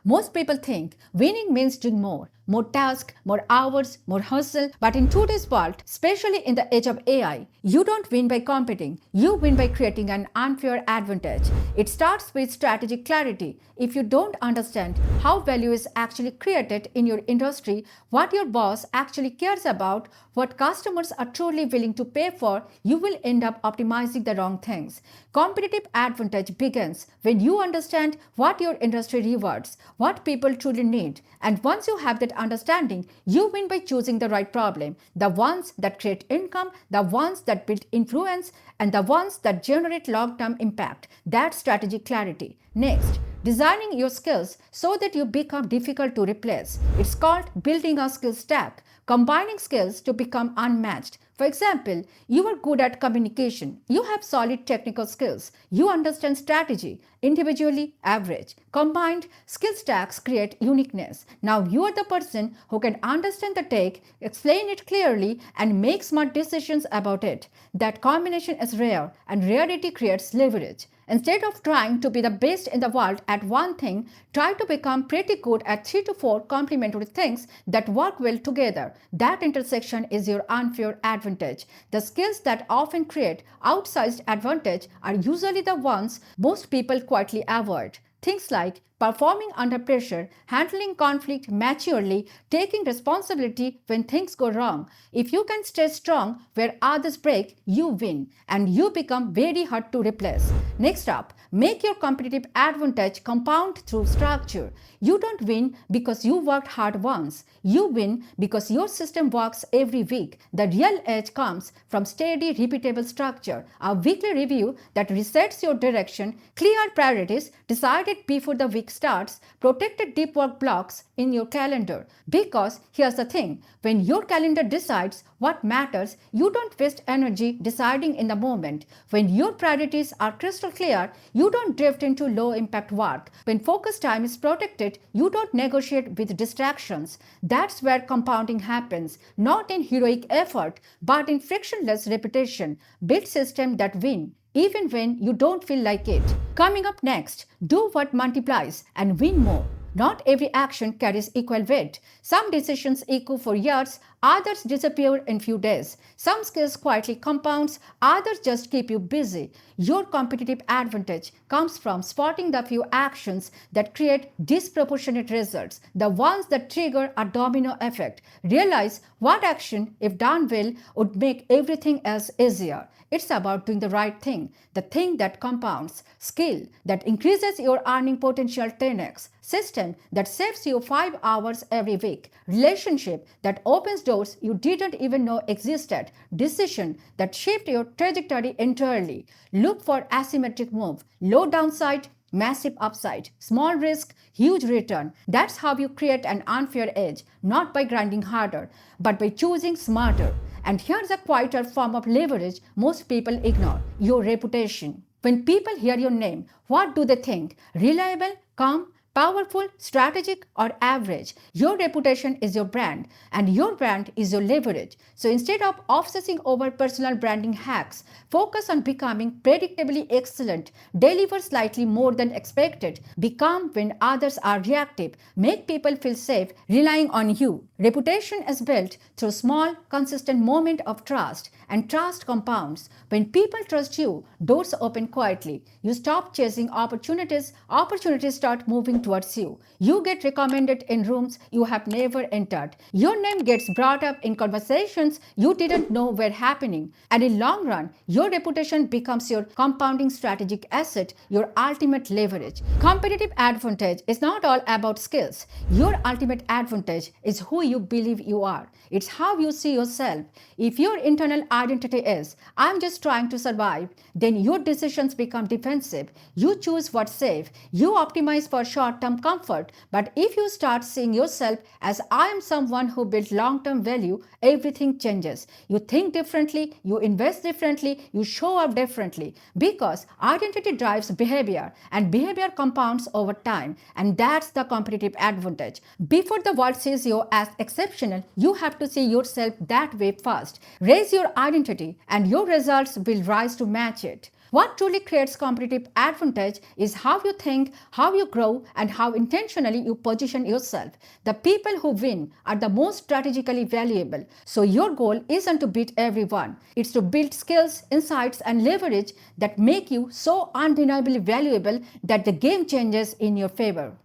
Most people think winning means doing more tasks, more hours, more hustle. But in today's world, especially in the age of AI, you don't win by competing. You win by creating an unfair advantage. It starts with strategic clarity. If you don't understand how value is actually created in your industry, what your boss actually cares about, what customers are truly willing to pay for, you will end up optimizing the wrong things. Competitive advantage begins when you understand what your industry rewards, what people truly need. And once you have that understanding, you win by choosing the right problem, the ones that create income, the ones that build influence, and the ones that generate long-term impact. That's strategic clarity. Next, designing your skills so that you become difficult to replace. It's called building a skill stack, combining skills to become unmatched. For example, you are good at communication, you have solid technical skills, you understand strategy, individually average. Combined skill stacks create uniqueness. Now you are the person who can understand the tech, explain it clearly, and make smart decisions about it. That combination is rare, and rarity creates leverage. Instead of trying to be the best in the world at one thing, try to become pretty good at 3 to 4 complementary things that work well together. That intersection is your unfair advantage. The skills that often create outsized advantage are usually the ones most people quietly avoid. Things like performing under pressure, handling conflict maturely, taking responsibility when things go wrong. If you can stay strong where others break, you win and you become very hard to replace. Next up, make your competitive advantage compound through structure. You don't win because you worked hard once. You win because your system works every week. The real edge comes from steady, repeatable structure, a weekly review that resets your direction, clear priorities decided before the week starts, protected deep work blocks in your calendar. Because here's the thing, when your calendar decides what matters, you don't waste energy deciding in the moment. When your priorities are crystal clear, you don't drift into low impact work. When focus time is protected, you don't negotiate with distractions. That's where compounding happens, not in heroic effort, but in frictionless repetition. Build systems that win even when you don't feel like it. Coming up next, do what multiplies and win more. Not every action carries equal weight. Some decisions echo for years, others disappear in few days. Some skills quietly compounds, others just keep you busy. Your competitive advantage comes from spotting the few actions that create disproportionate results, the ones that trigger a domino effect. Realize what action, if done well, would make everything else easier. It's about doing the right thing, the thing that compounds, skill that increases your earning potential 10x, system that saves you 5 hours every week, relationship that opens doors you didn't even know existed, decision that shift your trajectory entirely. Look for asymmetric move, low downside, massive upside, small risk, huge return. That's how you create an unfair edge, not by grinding harder, but by choosing smarter. And here's a quieter form of leverage most people ignore, your reputation. When people hear your name, what do they think? Reliable, calm, powerful, strategic, or average? Your reputation is your brand, and your brand is your leverage. So instead of obsessing over personal branding hacks, focus on becoming predictably excellent, deliver slightly more than expected, be calm when others are reactive, make people feel safe relying on you. Reputation is built through small, consistent moment of trust, and trust compounds. When people trust you, doors open quietly. You stop chasing opportunities, opportunities start moving towards you. You get recommended in rooms you have never entered. Your name gets brought up in conversations you didn't know were happening. And in long run, your reputation becomes your compounding strategic asset, your ultimate leverage. Competitive advantage is not all about skills. Your ultimate advantage is who you believe you are. It's how you see yourself. If your internal identity is, I'm just trying to survive, then your decisions become defensive. You choose what's safe. You optimize for short-term comfort. But if you start seeing yourself as I am someone who built long-term value, everything changes. You think differently, you invest differently, you show up differently. Because identity drives behavior, and behavior compounds over time. And that's the competitive advantage. Before the world sees you as exceptional, you have to see yourself that way first. Raise your identity, and your results will rise to match it. What truly creates competitive advantage is how you think, how you grow, and how intentionally you position yourself. The people who win are the most strategically valuable. So your goal isn't to beat everyone. It's to build skills, insights, and leverage that make you so undeniably valuable that the game changes in your favor.